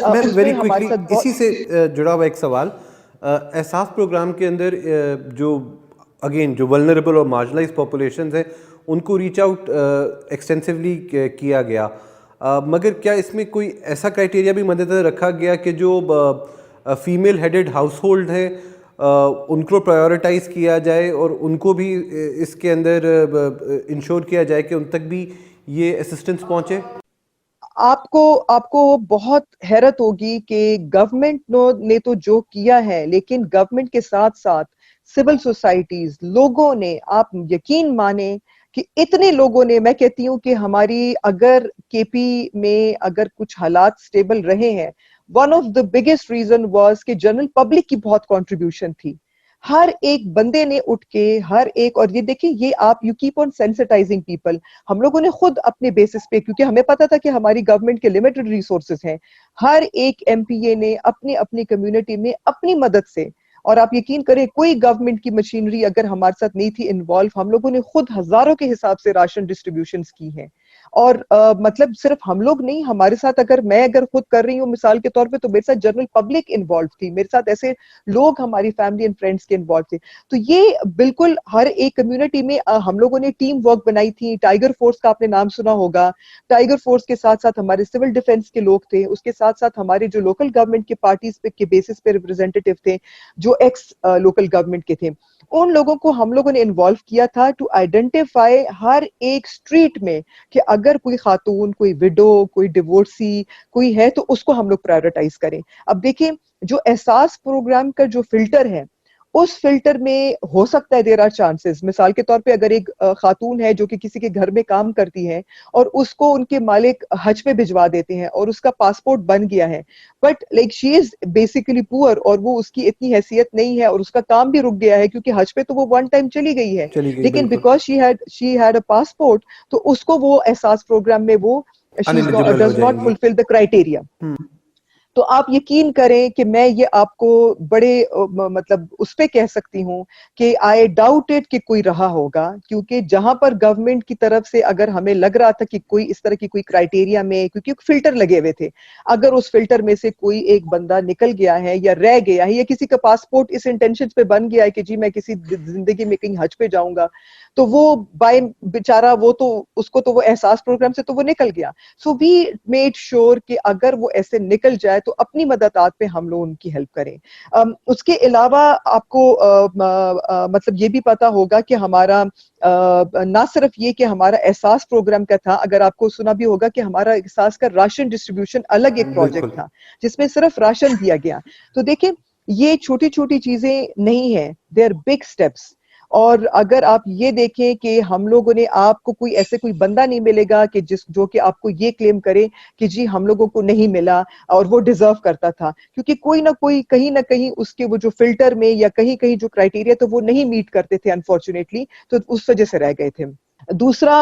میں اس ویری میں ہمارے کوئکلی ساتھ اسی سے جڑا ہوا ایک سوال, احساس پروگرام کے اندر جو اگین جو ولنریبل اور مارجنلائز پاپولیشنز ہیں ان کو ریچ آؤٹ ایکسٹینسولی کیا گیا, مگر کیا اس میں کوئی ایسا کرائٹیریا بھی مد نظر رکھا گیا کہ جو فیمیل ہیڈڈ ہاؤس ہولڈ ہیں ان کو پرائیورٹائز کیا جائے اور ان کو بھی اس کے اندر انشور کیا جائے کہ ان تک بھی یہ اسسٹنس پہنچے؟ آپ کو بہت حیرت ہوگی کہ گورنمنٹ نے تو جو کیا ہے, لیکن گورنمنٹ کے ساتھ ساتھ سول سوسائٹیز, لوگوں نے, آپ یقین مانیں کہ اتنے لوگوں نے, میں کہتی ہوں کہ ہماری اگر کے پی میں اگر کچھ حالات سٹیبل رہے ہیں, one of the biggest reason was کہ جنرل پبلک کی بہت کنٹریبیوشن تھی. ہر ایک بندے نے اٹھ کے, ہر ایک, اور یہ دیکھیں یہ آپ یو کیپ آن سینسٹائزنگ پیپل, ہم لوگوں نے خود اپنے بیسس پہ, کیونکہ ہمیں پتا تھا کہ ہماری گورنمنٹ کے لمیٹڈ ریسورسز ہیں, ہر ایک ایم پی اے نے اپنی اپنی کمیونٹی میں اپنی مدد سے, اور آپ یقین کریں کوئی گورنمنٹ کی مشینری اگر ہمارے ساتھ نہیں تھی انوالو, ہم لوگوں نے خود ہزاروں کے حساب سے راشن ڈسٹریبیوشنز کی ہیں. اور مطلب صرف ہم لوگ نہیں, ہمارے ساتھ اگر خود کر رہی ہوں مثال کے طور پہ, تو میرے ساتھ جنرل پبلک انوالو تھی, میرے ساتھ ایسے لوگ ہماری فیملی اینڈ فرینڈس کے انوالو تھے. تو یہ بالکل ہر ایک کمیونٹی میں ہم لوگوں نے ٹیم ورک بنائی تھی. ٹائیگر فورس کا آپ نے نام سنا ہوگا, ٹائیگر فورس کے ساتھ ساتھ ہمارے سول ڈیفنس کے لوگ تھے, اس کے ساتھ ساتھ ہمارے جو لوکل گورنمنٹ کے پارٹیز کے بیسس پہ ریپرزینٹیٹیو تھے جو ایکس لوکل گورنمنٹ کے تھے, ان لوگوں کو ہم لوگوں نے انوالو کیا تھا ٹو آئیڈینٹیفائی ہر ایک اسٹریٹ میں کہ اگر کوئی خاتون, کوئی وڈو, کوئی ڈیورسی کوئی ہے تو اس کو ہم لوگ پرائیورٹائز کریں. اب دیکھیں جو احساس پروگرام کا جو فلٹر ہے, اس فلٹر میں ہو سکتا ہے دیر آر چانسز, مثال کے طور پہ اگر ایک خاتون ہے جو کہ کسی کے گھر میں کام کرتی ہے اور اس کو ان کے مالک حج پہ بھجوا دیتے ہیں اور اس کا پاسپورٹ بن گیا ہے, but like she is basically پور, اور وہ اس کی اتنی حیثیت نہیں ہے اور اس کا کام بھی رک گیا ہے کیونکہ حج پہ تو وہ ون ٹائم چلی گئی ہے, لیکن because she had a passport, تو اس کو وہ احساس پروگرام میں وہ does not fulfil the criteria. تو آپ یقین کریں کہ میں یہ آپ کو بڑے مطلب اس پہ کہہ سکتی ہوں کہ آئی ڈاؤٹ اٹ کہ کوئی رہا ہوگا, کیونکہ جہاں پر گورنمنٹ کی طرف سے اگر ہمیں لگ رہا تھا کہ کوئی اس طرح کی کوئی کرائٹیریا میں, کیونکہ فلٹر لگے ہوئے تھے, اگر اس فلٹر میں سے کوئی ایک بندہ نکل گیا ہے یا رہ گیا ہے یا کسی کا پاسپورٹ اس انٹینشن پہ بن گیا ہے کہ جی میں کسی زندگی میں کہیں حج پہ جاؤں گا, تو وہ بائی بیچارہ وہ تو اس کو تو وہ احساس پروگرام سے تو وہ نکل گیا. سو وی میڈ شیور کہ اگر وہ ایسے نکل جائے تو اپنی مددات پہ ہم لوگ ان کی ہیلپ کریں. اس کے علاوہ آپ کو مطلب یہ بھی پتا ہوگا کہ ہمارا نہ صرف یہ کہ ہمارا احساس پروگرام کا تھا, اگر آپ کو سنا بھی ہوگا کہ ہمارا احساس کا راشن ڈسٹریبیوشن الگ ایک پروجیکٹ تھا جس میں صرف راشن دیا گیا. تو دیکھیں یہ چھوٹی چھوٹی چیزیں نہیں ہیں, دے آر بگ اسٹیپس. اور اگر آپ یہ دیکھیں کہ ہم لوگوں نے, آپ کو کوئی ایسے کوئی بندہ نہیں ملے گا کہ جو کہ آپ کو یہ کلیم کرے کہ جی ہم لوگوں کو نہیں ملا اور وہ ڈیزرو کرتا تھا, کیونکہ کوئی نہ کوئی کہیں نہ کہیں اس کے وہ جو فلٹر میں یا کہیں کہیں جو کرائٹیریا تو وہ نہیں میٹ کرتے تھے انفارچونیٹلی, تو اس وجہ سے رہ گئے تھے. دوسرا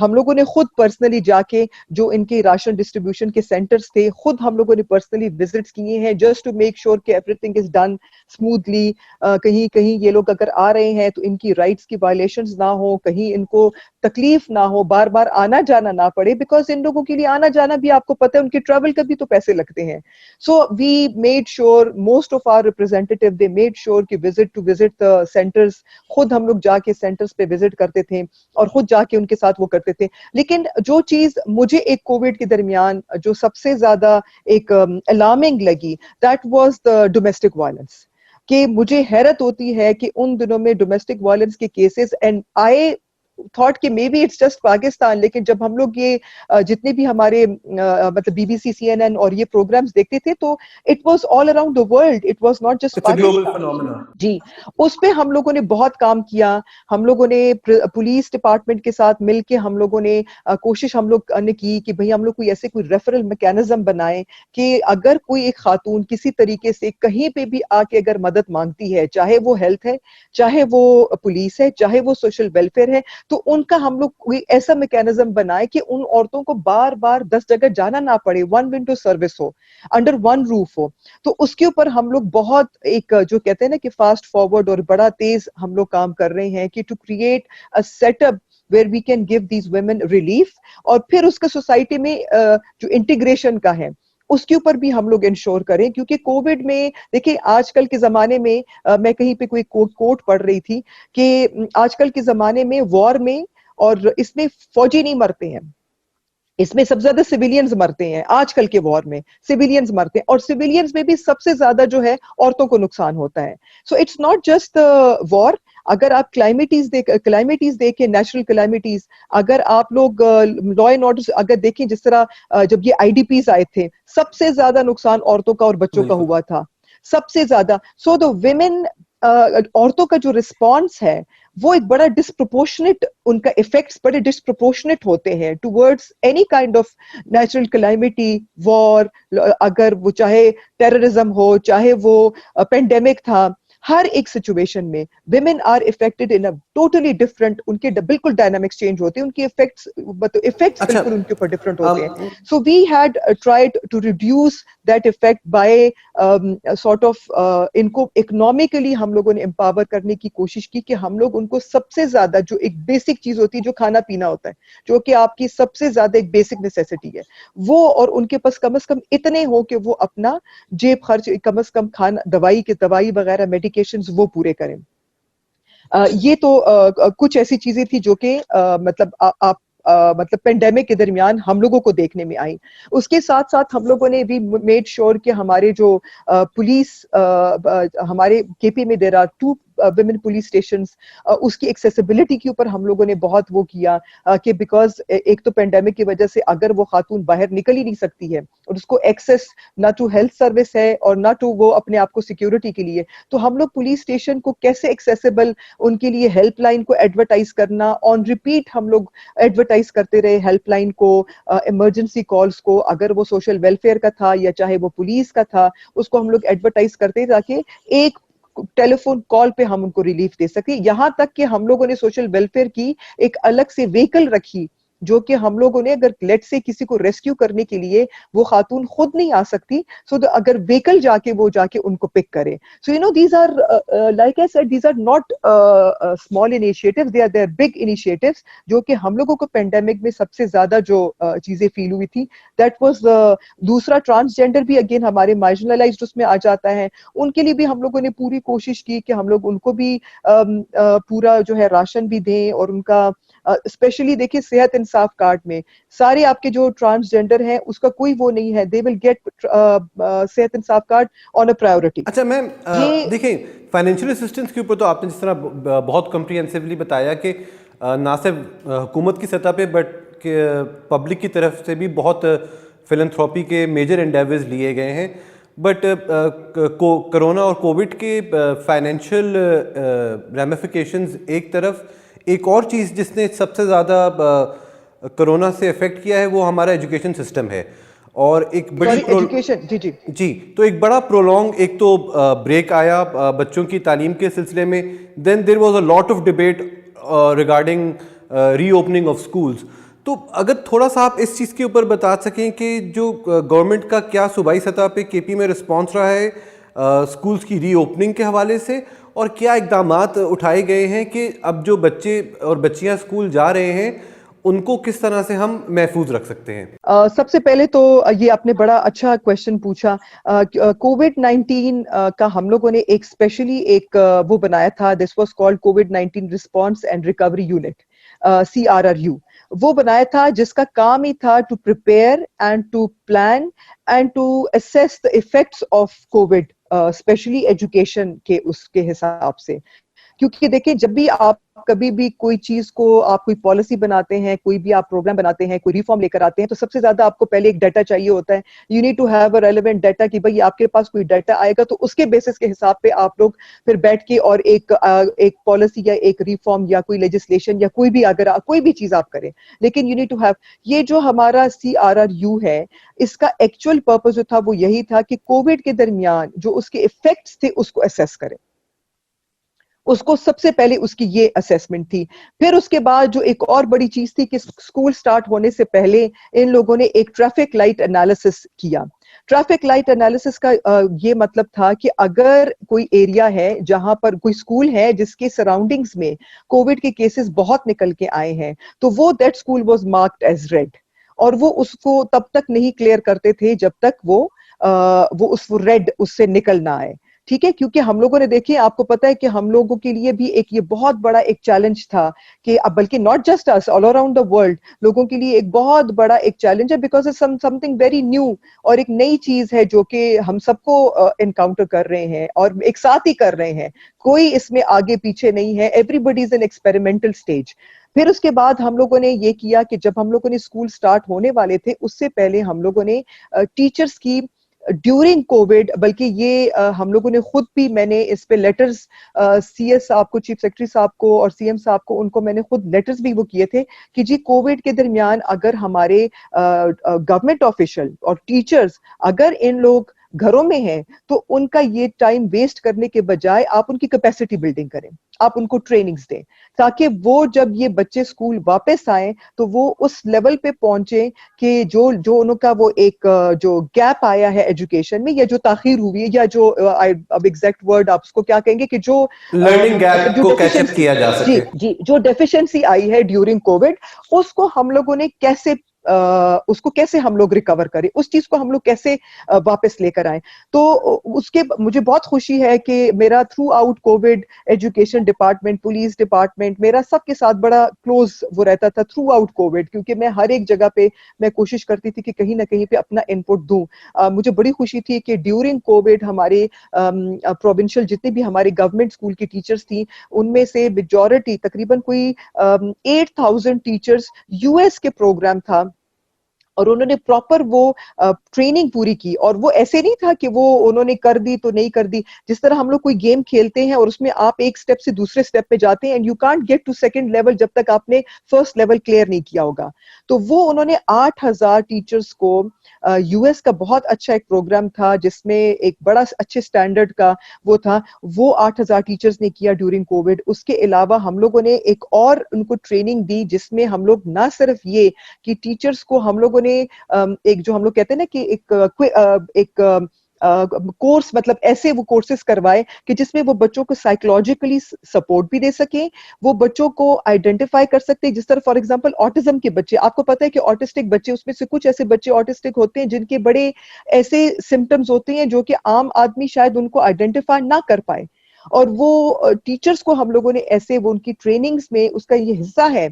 ہم لوگوں نے خود پرسنلی جا کے جو ان کے راشن ڈسٹریبیوشن کے سینٹرز تھے, خود ہم لوگوں نے پرسنلی وزٹس کیے ہیں جسٹ ٹو میک شیور کہ every thing is done smoothly. کہیں کہیں یہ لوگ اگر آ رہے ہیں تو ان کی رائٹس کی وائلیشنز نہ ہو, کہیں ان کو تکلیف نہ ہو, بار بار آنا جانا نہ پڑے, بیکاز ان لوگوں کے لیے آنا جانا بھی آپ کو پتہ ہے ان کے ٹریول کا بھی تو پیسے لگتے ہیں. So we made sure, most of our representative they made sure کہ وزٹ سینٹرز, خود ہم لوگ جا کے سینٹرز پہ وزٹ کرتے تھے اور خود جا کے ان کے ساتھ وہ کرتے تھے. لیکن جو چیز مجھے ایک کووڈ کے درمیان جو سب سے زیادہ ایک الارمنگ لگی, that was the domestic violence. کہ مجھے حیرت ہوتی ہے کہ ان دنوں میں ڈومیسٹک وائلنس کے کیسز, اینڈ آئی تھاٹ کہ maybe it's just Pakistan, لیکن جب ہم لوگ یہ جتنے بھی ہمارے مطلب B B C, C N N اور یہ پروگرامز دیکھتے تھے تو it was all around the world, it was not just Pakistan. جی اس پہ ہم لوگوں نے بہت کام کیا. ہم لوگوں نے پولیس ڈپارٹمنٹ کے ساتھ مل کے ہم لوگوں نے کوشش ہم لوگ نے کی کہ بھئی ہم لوگ کوئی ایسے کوئی ریفرل میکینزم بنائیں کہ اگر کوئی ایک خاتون کسی طریقے سے کہیں پہ بھی آ کے اگر مدد مانگتی ہے, چاہے وہ ہیلتھ ہے, چاہے وہ پولیس ہے, چاہے وہ سوشل ویلفیئر ہے, تو ان کا ہم لوگ کوئی ایسا میکینزم بنائے کہ ان عورتوں کو بار بار 10 جگہ جانا نہ پڑے, ون ونڈو سروس ہو, انڈر ون روف ہو. تو اس کے اوپر ہم لوگ بہت ایک جو کہتے ہیں نا کہ فاسٹ فارورڈ اور بڑا تیز ہم لوگ کام کر رہے ہیں کہ to create a set up where we can give these women relief. اور پھر اس کا سوسائٹی میں جو انٹیگریشن کا ہے اس کے اوپر بھی ہم لوگ انشور کریں, کیونکہ کووڈ میں دیکھیں آج کل کے زمانے میں میں کہیں پہ کوئی کوٹ پڑھ رہی تھی کہ آج کل کے زمانے میں وار میں اور اس میں فوجی نہیں مرتے ہیں, اس میں سب سے زیادہ سویلینز مرتے ہیں. آج کل کے وار میں سویلینز مرتے ہیں, اور سویلینز میں بھی سب سے زیادہ جو ہے عورتوں کو نقصان ہوتا ہے. سو اٹس ناٹ جسٹ وار. اگر آپ کلائمیٹیز دیکھیں, نیچرل کلائمیٹیز, اگر آپ لوگ لا اینڈ آرڈر اگر دیکھیں, جس طرح جب یہ آئی ڈی پیز آئے تھے سب سے زیادہ نقصان عورتوں کا اور بچوں کا ہوا تھا, سب سے زیادہ. سو دا ویمن, عورتوں کا جو رسپانس ہے وہ ایک بڑا ڈسپروپورشنٹ, ان کا افیکٹس بڑے ڈسپروپورشنٹ ہوتے ہیں towards any kind of natural calamity, war, اگر وہ چاہے ٹیررزم ہو, چاہے وہ پینڈیمک تھا, ہر ایک سچویشن میں women are affected in totally different, ان کے بالکل ڈائنامکس چینج ہوتے ہیں, ان کے افیکٹس بالکل ان کے اوپر ڈفرنٹ ہوتے ہیں. So we had tried to reduce that effect by sort of, ان کو اکنامکلی ہم لوگوں نے امپاور کرنے کی کوشش کی کہ ہم لوگ ان کو سب سے زیادہ جو ایک بیسک چیز ہوتی ہے, جو کھانا پینا ہوتا ہے, جو کہ آپ کی سب سے زیادہ ایک بیسک نیسیسٹی ہے, وہ, اور ان کے پاس کم از کم اتنے ہو کہ وہ اپنا جیب خرچ کم از کم کھانا, دوائی وغیرہ میڈیکیشنز وہ پورے کریں. یہ تو کچھ ایسی چیزیں تھی جو کہ مطلب آپ مطلب پینڈیمک کے درمیان ہم لوگوں کو دیکھنے میں آئی. اس کے ساتھ ساتھ ہم لوگوں نے بھی میڈ شیور کہ ہمارے جو پولیس, ہمارے کے پی میں there are 2 women police stations, اس کی ایکسیسیبلٹی کے اوپر ہم لوگوں نے بہت وہ کیا کہ بیکاز ایک تو پینڈیمک کی وجہ سے اگر وہ خاتون باہر نکل ہی نہیں سکتی ہے اور اس کو ایکسیس نہ ٹو ہیلتھ سروس ہے اور نہ ٹو وہ اپنے آپ کو سیکیورٹی کے لیے, تو ہم لوگ پولیس اسٹیشن کو کیسے ایکسیسیبل, ان کے لیے ہیلپ لائن کو ایڈورٹائز کرنا, آن ریپیٹ ہم لوگ ایڈورٹائز کرتے رہے ہیلپ لائن کو, ایمرجنسی کالز کو, اگر وہ سوشل ویلفیئر کا تھا یا چاہے وہ پولیس کا تھا, اس کو ہم لوگ ایڈورٹائز کرتے تاکہ ایک ٹیلی فون کال پہ ہم ان کو ریلیف دے سکیں. یہاں تک کہ ہم لوگوں نے سوشل ویلفیئر کی ایک الگ سے وہیکل رکھی, جو کہ ہم لوگوں نے اگر لیٹ سے کسی کو ریسکیو کرنے کے لیے وہ خاتون خود نہیں آ سکتی, سو اگر وہیکل جا کے ان کو پک کرے. So you know these are like I said, these are not small initiatives, they are big initiatives, جو کہ ہم لوگوں کو پینڈیمک میں سب سے زیادہ جو چیزیں فیل ہوئی تھی دیٹ واز. دوسرا ٹرانسجینڈر بھی اگین ہمارے مارجنلائزڈ اس میں آ جاتا ہے, ان کے لیے بھی ہم لوگوں نے پوری کوشش کی کہ ہم لوگ ان کو بھی پورا جو ہے راشن بھی دیں, اور ان کا اسپیشلی دیکھیں صحت انصاف کارڈ میں سارے آپ کے جو ٹرانسجینڈر ہیں اس کا کوئی وہ نہیں ہے, دے ول گیٹ صحت انصاف کارڈ آن اے پرائیورٹی. اچھا میم, دیکھیں فائنینشیل اسسٹنس کے اوپر تو آپ نے جس طرح بہت کمپریہنسولی بتایا کہ نہ صرف حکومت کی سطح پہ بٹ پبلک کی طرف سے بھی بہت فلنتھراپی کے میجر انڈیورز لیے گئے ہیں, بٹ کرونا اور کووڈ کے فائنینشیل ریمیفیکیشنز ایک طرف, ایک اور چیز جس نے سب سے زیادہ کرونا سے افیکٹ کیا ہے وہ ہمارا ایجوکیشن سسٹم ہے, اور ایک بڑی جی تو ایک بڑا پرولونگ ایک تو بریک آیا بچوں کی تعلیم کے سلسلے میں, then there was a lot of debate regarding reopening of schools. تو اگر تھوڑا سا آپ اس چیز کے اوپر بتا سکیں کہ جو گورنمنٹ کا کیا صوبائی سطح پہ کے پی میں رسپانس رہا ہے اسکولس کی ری اوپننگ کے حوالے سے, اور کیا اقدامات اٹھائے گئے ہیں کہ اب جو بچے اور بچیاں اسکول جا رہے ہیں ان کو کس طرح سے ہم محفوظ رکھ سکتے ہیں. سب سے پہلے تو یہ آپ نے بڑا اچھا کویشچن پوچھا. کووڈ-19 کا ہم لوگوں نے ایک اسپیشلی ایک وہ بنایا تھا, دس واز کالڈ کووڈ-19 response and recovery unit, CRRU. وہ بنایا تھا جس کا کام ہی تھا to prepare and to plan and to assess the effects of COVID, especially education کے اس کے حساب سے. کیونکہ دیکھیں جب بھی آپ کبھی بھی کوئی چیز کو آپ کوئی پالیسی بناتے ہیں, کوئی بھی آپ پروگرام بناتے ہیں, کوئی ریفارم لے کر آتے ہیں, تو سب سے زیادہ آپ کو پہلے ایک ڈیٹا چاہیے ہوتا ہے. You need to have a relevant data کہ بھائی آپ کے پاس کوئی ڈیٹا آئے گا تو اس کے بیسس کے حساب پہ آپ لوگ پھر بیٹھ کے اور ایک پالیسی یا ایک ریفارم یا کوئی لیجسلیشن یا کوئی بھی اگر کوئی بھی چیز آپ کریں. لیکن یو نیڈ ٹو ہیو, یہ جو ہمارا CRRU ہے اس کا ایکچوئل پرپز جو تھا وہ یہی تھا کہ کووڈ کے درمیان جو اس کے ایفیکٹس تھے اس کو اسیس کریں. اس کو سب سے پہلے اس کی یہ اسیسمنٹ تھی. پھر اس کے بعد جو ایک اور بڑی چیز تھی کہ اسکول سٹارٹ ہونے سے پہلے ان لوگوں نے ایک ٹریفک لائٹ انالیسس کیا. ٹریفک لائٹ انالیسس کا یہ مطلب تھا کہ اگر کوئی ایریا ہے جہاں پر کوئی اسکول ہے جس کے سراؤنڈنگز میں کووڈ کے کیسز بہت نکل کے آئے ہیں تو وہ that school was marked as red, اور وہ اس کو تب تک نہیں کلیئر کرتے تھے جب تک وہ ریڈ اس سے نکل نہ آئے. ٹھیک ہے, کیونکہ ہم لوگوں نے دیکھیں, آپ کو پتا ہے کہ ہم لوگوں کے لیے بھی ایک یہ بہت بڑا ایک چیلنج تھا کہ اب بلکہ not just us, all around the world لوگوں کے لیے ایک بہت بڑا ایک چیلنج ہے, because something very new, اور ایک نئی چیز ہے جو کہ ہم سب کو انکاؤنٹر کر رہے ہیں اور ایک ساتھ ہی کر رہے ہیں, کوئی اس میں آگے پیچھے نہیں ہے, everybody is an experimental stage. پھر اس کے بعد ہم لوگوں نے یہ کیا کہ جب ہم لوگوں نے اسکول سٹارٹ ہونے والے تھے اس سے پہلے ہم لوگوں نے ٹیچرز کی ڈیورنگ کووڈ, بلکہ یہ ہم لوگوں نے خود بھی, میں نے اس پہ لیٹرز سی ایس صاحب کو, چیف سیکرٹری صاحب کو اور سی ایم صاحب کو, ان کو میں نے خود لیٹرز بھی وہ کیے تھے کہ جی کووڈ کے درمیان اگر ہمارے گورنمنٹ آفیشل اور ٹیچرز اگر ان لوگ گھروں میں ہیں تو ان کا یہ ٹائم ویسٹ کرنے کے بجائے آپ ان کی کیپیسٹی بلڈنگ کریں, آپ ان کو ٹریننگز دیں, تاکہ وہ جب یہ بچے اسکول واپس آئیں تو وہ اس لیول پہ پہنچیں کہ جو انہوں کا وہ ایک جو گیپ آیا ہے ایجوکیشن میں, یا جو تاخیر ہوئی ہے, یا جو اب ایگزیکٹ ورڈ آپ اس کو کیا کہیں گے کہ جو لرننگ گیپ کو کیچ اپ کیا جا سکے. جی, جو ڈیفیشنسی آئی ہے ڈیورنگ کووڈ, اس کو ہم لوگوں نے کیسے ہم لوگ ریکور کریں, اس چیز کو ہم لوگ کیسے واپس لے کر آئیں. تو اس کے مجھے بہت خوشی ہے کہ میرا through out Covid education department, police department, میرا سب کے ساتھ بڑا کلوز وہ رہتا تھا تھرو آؤٹ کووڈ, کیونکہ میں ہر ایک جگہ پہ میں کوشش کرتی تھی کہ کہیں نہ کہیں پہ اپنا انپٹ دوں. مجھے بڑی خوشی تھی کہ ڈیورنگ کووڈ ہمارے پروونشل جتنے بھی ہمارے گورنمنٹ اسکول کی ٹیچرز تھیں, ان میں سے میجورٹی تقریباً کوئی 8,000 ٹیچرز یو ایس کے پروگرام تھا, اور انہوں نے پراپر وہ ٹریننگ پوری کی. اور وہ ایسے نہیں تھا کہ وہ انہوں نے کر دی تو نہیں کر دی, جس طرح ہم لوگ کوئی گیم کھیلتے ہیں اور اس میں آپ ایک سٹیپ سے دوسرے سٹیپ پہ جاتے ہیں, and you can't get to second level جب تک آپ نے فرسٹ لیول کلیئر نہیں کیا ہوگا. تو وہ انہوں نے 8,000 ٹیچرز کو, یو ایس کا بہت اچھا ایک پروگرام تھا جس میں ایک بڑا اچھے سٹینڈرڈ کا وہ تھا, وہ 8,000 ٹیچرز نے کیا ڈیورنگ کووڈ. اس کے علاوہ ہم لوگوں نے ایک اور ان کو ٹریننگ دی جس میں ہم لوگ نہ صرف یہ کہ ٹیچرز کو ہم لوگوں نے ایک جو ہم لوگ کہتے ہیں نا کہ ایک کورس, مطلب ایسے وہ کورسز کروائے کہ جس میں وہ بچوں کو سائیکولوجیکلی سپورٹ بھی دے سکیں, وہ بچوں کو آئیڈینٹیفائی کر سکتے ہیں. جس طرح فار ایگزامپل آٹزم کے بچے, آپ کو پتا ہے کہ آٹسٹک بچے, اس میں سے کچھ ایسے بچے آٹسٹک ہوتے ہیں جن کے بڑے ایسے سمٹمز ہوتے ہیں جو کہ عام آدمی شاید ان کو آئیڈینٹیفائی نہ کر پائے, اور وہ ٹیچرز کو ہم لوگوں نے ایسے وہ ان کی ٹریننگز میں اس کا یہ حصہ ہے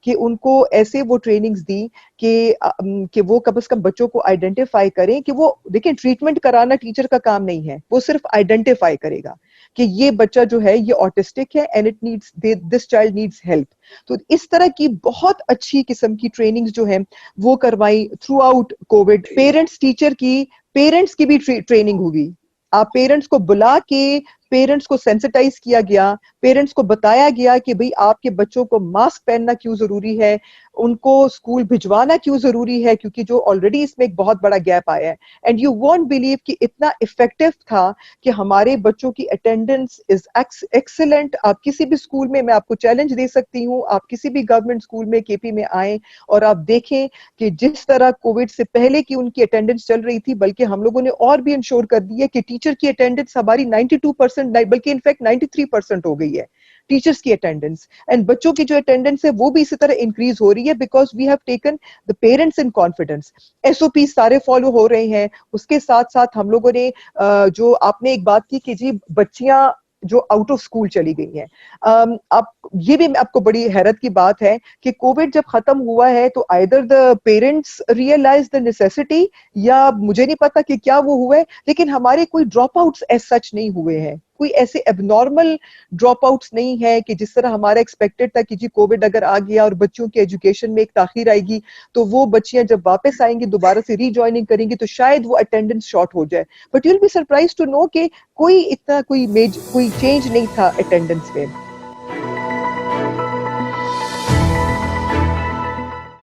کہ ان کو ایسے وہ ٹریننگز دی کہ وہ کم از کم بچوں کو آئیڈینٹیفائی کریں کہ وہ دیکھیں, ٹریٹمنٹ کرانا ٹیچر کا کام نہیں ہے, وہ صرف آئیڈینٹیفائی کرے گا کہ یہ بچہ جو ہے یہ آٹسٹک ہے and it needs, this child needs help. تو اس طرح کی بہت اچھی قسم کی ٹریننگز جو ہیں وہ کروائی تھرو آؤٹ کووڈ. پیرنٹس کی بھی ٹریننگ ہوئی, آپ پیرنٹس کو بلا کے پیرنٹس کو سینسٹائز کیا گیا, پیرنٹس کو بتایا گیا کہ بھئی آپ کے بچوں کو ماسک پہننا کیوں ضروری ہے, ان کو اسکول بھجوانا کیوں ضروری ہے, کیونکہ جو آلریڈی اس میں ایک بہت بڑا گیپ آیا ہے. اینڈ یو وونٹ بلیو کہ اتنا افیکٹو تھا کہ ہمارے بچوں کی اٹینڈنس از ایکسلنٹ. آپ کسی بھی اسکول میں آپ کو چیلنج دے سکتی ہوں, آپ کسی بھی گورنمنٹ اسکول میں کے پی میں آئیں اور آپ دیکھیں کہ جس طرح کووڈ سے پہلے کی ان کی اٹینڈنس چل رہی تھی, بلکہ ہم لوگوں نے اور بھی انشور کر دی ہے کہ ٹیچر کی اٹینڈنس ہماری 92%, بلکہ انفیکٹ 93% ہو گئی ہے ٹیچرز کی اٹینڈنس, اینڈ بچوں کی جو اٹینڈنس ہے وہ بھی اسی طرح انکریز ہو رہی ہے, because we have taken the parents in confidence. S O P سارے فالو ہو رہے ہیں. اس کے ساتھ ساتھ ہم لوگوں نے جو آپ نے ایک بات کی کہ جی بچیاں جو آؤٹ آف اسکول چلی گئی ہیں, یہ بھی آپ کو بڑی حیرت کی بات ہے کہ کووڈ جب ختم ہوا ہے تو either the parents realise the necessity, یا مجھے نہیں پتا کہ کیا وہ ہوئے, لیکن ہمارے کوئی ڈراپ آؤٹس ایز سچ نہیں ہوئے ہیں, کوئی ایسے اب نارمل ڈراپ آؤٹس نہیں ہے کہ جس طرح ہمارا ایکسپیکٹڈ تھا کہ جی کووڈ اگر آ گیا اور بچوں کی ایجوکیشن میں ایک تاخیر آئے گی تو وہ بچیاں جب واپس آئیں گی دوبارہ سے ری جوائننگ کریں گی تو شاید وہ اٹینڈنس شارٹ ہو جائے. But you will be surprise to know کہ کوئی اتنا کوئی چینج نہیں تھا اٹینڈنس میں.